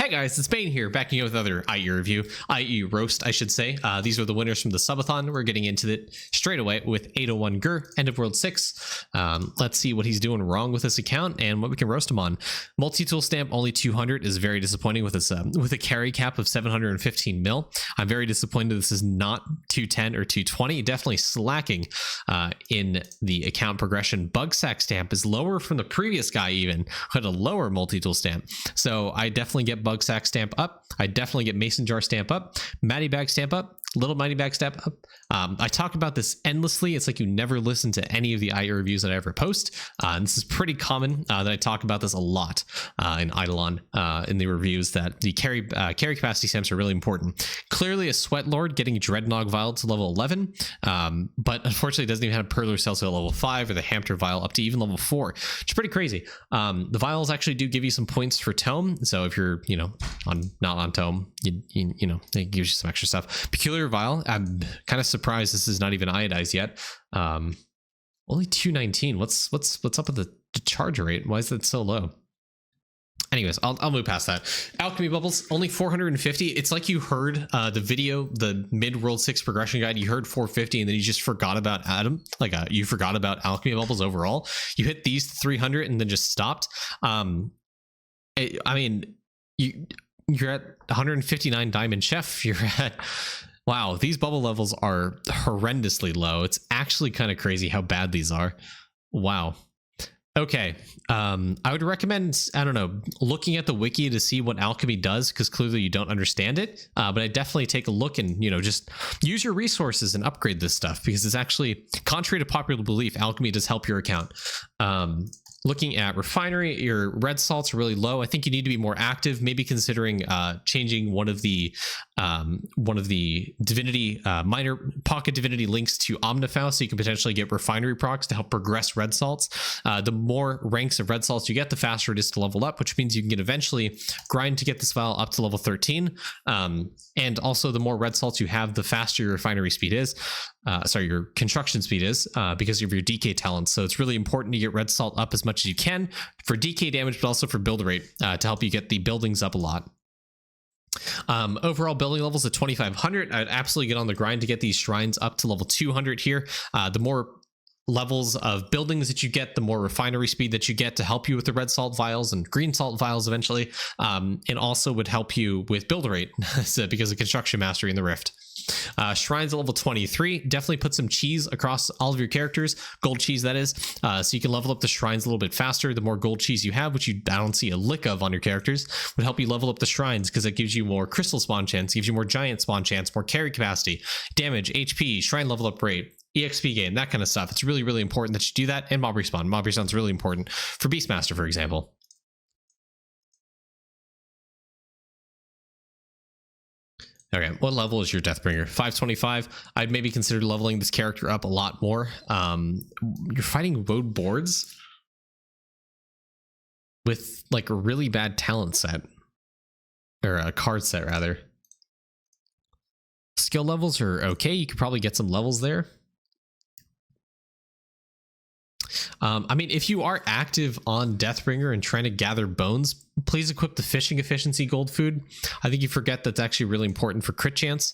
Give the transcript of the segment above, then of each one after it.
Hey guys, it's Bane here, backing up with another IE review, IE roast, I should say. These are the winners from the subathon. We're getting into it straight away with 801 Gur, End of World 6. Let's see what he's doing wrong with this account and what we can roast him on. Multi-tool stamp only 200 is very disappointing with this with a carry cap of 715 mil. I'm very disappointed this is not 210 or 220. Definitely slacking in the account progression. Bug sack stamp is lower from the previous guy, even who had a lower multi-tool stamp. So I definitely get bug sack stamp up. I definitely get mason jar stamp up, matty bag stamp up, little mighty bag stamp up. I talk about this endlessly. It's like you never listen to any of the IE reviews that I ever post. And this is pretty common that I talk about this a lot in Idleon in the reviews, that the carry capacity stamps are really important. Clearly a sweat lord getting Dreadnought Vial to level 11, but unfortunately it doesn't even have Perler Cells at level 5 or the Hamter Vial up to even level 4, which is pretty crazy. The vials actually do give you some points for tome, so if you're not on tome, you know, it gives you some extra stuff. Peculiar Vial, I'm kind of surprised this is not even iodized yet. Only 219. What's up with the charge rate? Why is that so low? Anyways, I'll move past that. Alchemy bubbles only 450. It's like you heard the video, the mid World 6 progression guide, you heard 450 and then you just forgot about Adam, you forgot about alchemy bubbles overall. You hit these 300 and then just stopped. I mean, you're at 159 diamond chef. You're at, wow, these bubble levels are horrendously low. It's actually kind of crazy how bad these are. Wow. Okay, I would recommend, I don't know, looking at the wiki to see what alchemy does, because clearly you don't understand it. But I definitely take a look and, just use your resources and upgrade this stuff, because it's actually, contrary to popular belief, alchemy does help your account. Looking at refinery, your red salts are really low. I think you need to be more active, maybe considering changing one of the divinity minor pocket divinity links to Omnifaust, so you can potentially get refinery procs to help progress red salts. The more ranks of red salts you get, the faster it is to level up, which means you can eventually grind to get this file up to level 13. And also the more red salts you have, the faster your refinery speed is. Your construction speed is, because of your DK talents. So it's really important to get red salt up as much as you can for DK damage, but also for build rate, to help you get the buildings up a lot. Overall building levels at 2500. I'd absolutely get on the grind to get these shrines up to level 200 here. The more levels of buildings that you get, the more refinery speed that you get to help you with the red salt vials and green salt vials eventually, and also would help you with build rate so because of construction mastery in the rift. Shrines at level 23, definitely put some cheese across all of your characters, gold cheese that is, so you can level up the shrines a little bit faster. The more gold cheese you have, which I don't see a lick of on your characters, would help you level up the shrines, because it gives you more crystal spawn chance, gives you more giant spawn chance, more carry capacity, damage, HP, shrine level up rate, EXP gain, that kind of stuff. It's really, really important that you do that. And mob respawn. Mob respawn is really important for Beastmaster, for example. Okay, what level is your Deathbringer? 525. I'd maybe consider leveling this character up a lot more. You're fighting road boards with like a really bad talent set, or a card set rather. Skill levels are okay. You could probably get some levels there. I mean, if you are active on Deathbringer and trying to gather bones, please equip the fishing efficiency gold food. I think you forget that's actually really important for crit chance.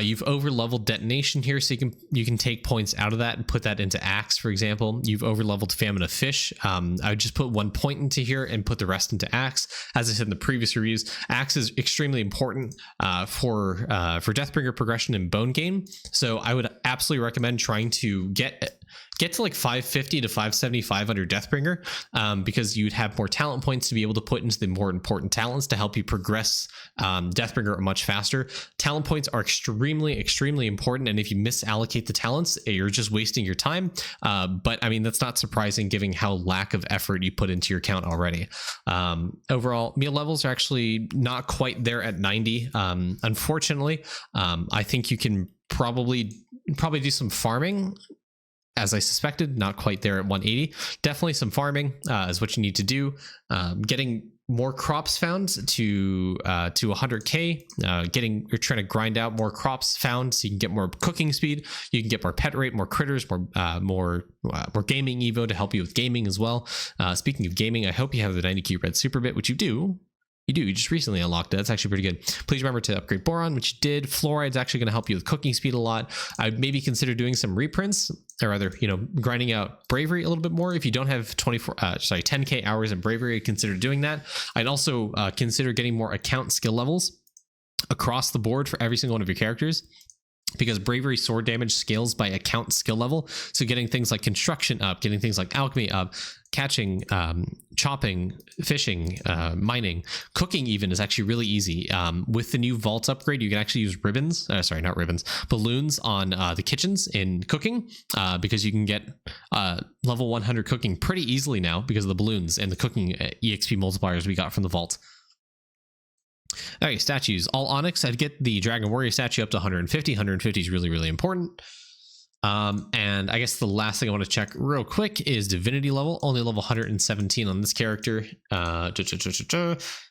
You've over leveled detonation here, so you can take points out of that and put that into axe, for example. You've over leveled famine of fish. I would just put 1 point into here and put the rest into axe. As I said in the previous reviews, axe is extremely important for Deathbringer progression and bone gain. So I would absolutely recommend trying to get to like 550 to 575 under Deathbringer, because you'd have more talent points to be able to put into the more important talents to help you progress Deathbringer much faster. Talent points are extremely important, and if you misallocate the talents, you're just wasting your time. But I mean, that's not surprising given how lack of effort you put into your account already. Overall, meal levels are actually not quite there at 90. Unfortunately, I think you can probably do some farming. As I suspected, not quite there at 180. Definitely some farming is what you need to do. Getting more crops found to 100k. You're trying to grind out more crops found so you can get more cooking speed. You can get more pet rate, more critters, more gaming evo to help you with gaming as well. Speaking of gaming, I hope you have the 90Q red super bit, which you do. You just recently unlocked it. That's actually pretty good. Please remember to upgrade boron, which you did. Fluoride's actually going to help you with cooking speed a lot. I'd maybe consider doing some reprints, or rather, grinding out bravery a little bit more. If you don't have 10k hours in bravery, I'd consider doing that. I'd also consider getting more account skill levels across the board for every single one of your characters, because bravery sword damage scales by account skill level. So getting things like construction up, getting things like alchemy up, catching, chopping, fishing, mining, cooking even is actually really easy. With the new vault upgrade, you can actually use balloons on the kitchens in cooking, because you can get level 100 cooking pretty easily now because of the balloons and the cooking EXP multipliers we got from the vault. Okay, statues. All onyx. I'd get the Dragon Warrior statue up to 150. 150 is really, really important. And I guess the last thing I want to check real quick is divinity level. Only level 117 on this character.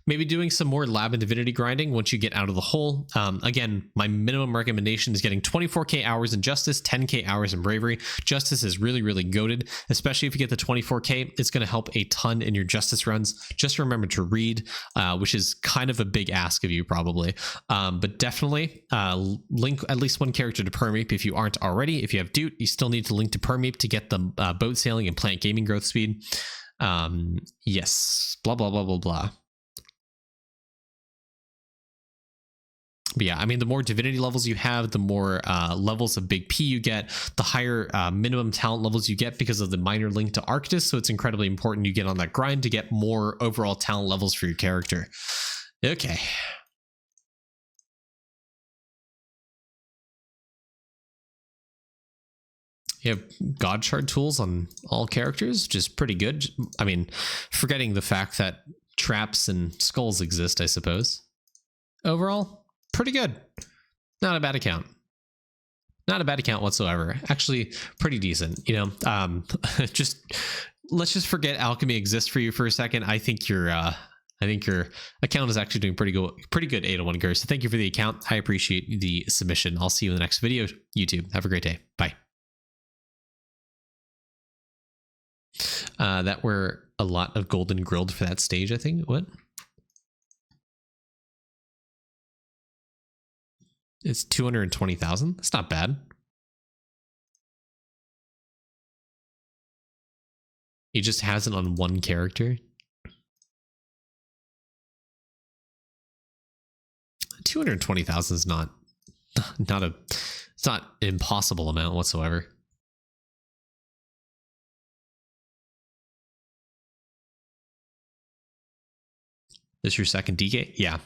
Maybe doing some more lab and divinity grinding once you get out of the hole. Again, my minimum recommendation is getting 24k hours in justice, 10k hours in bravery. Justice is really, really goated, especially if you get the 24k. It's going to help a ton in your justice runs. Just remember to read, which is kind of a big ask of you probably. But definitely link at least one character to Permeep if you aren't already. If you have Doot, you still need to link to Permeep to get the boat sailing and plant gaming growth speed. Yes, blah, blah, blah, blah, blah. But yeah, I mean, the more divinity levels you have, the more levels of big P you get, the higher minimum talent levels you get because of the minor link to Arctis. So it's incredibly important you get on that grind to get more overall talent levels for your character. Okay. You have God Shard tools on all characters, which is pretty good. I mean, forgetting the fact that traps and skulls exist, I suppose. Overall, pretty good. Not a bad account. Not a bad account whatsoever. Actually, pretty decent. Let's just forget alchemy exists for you for a second. I think your account is actually doing pretty good 801 Gers. So thank you for the account. I appreciate the submission. I'll see you in the next video. YouTube. Have a great day. Bye. That were a lot of golden grilled for that stage, I think. What? It's 220,000. That's not bad. He just has it on one character. 220,000 is not it's not an impossible amount whatsoever. This your second DK? Yeah.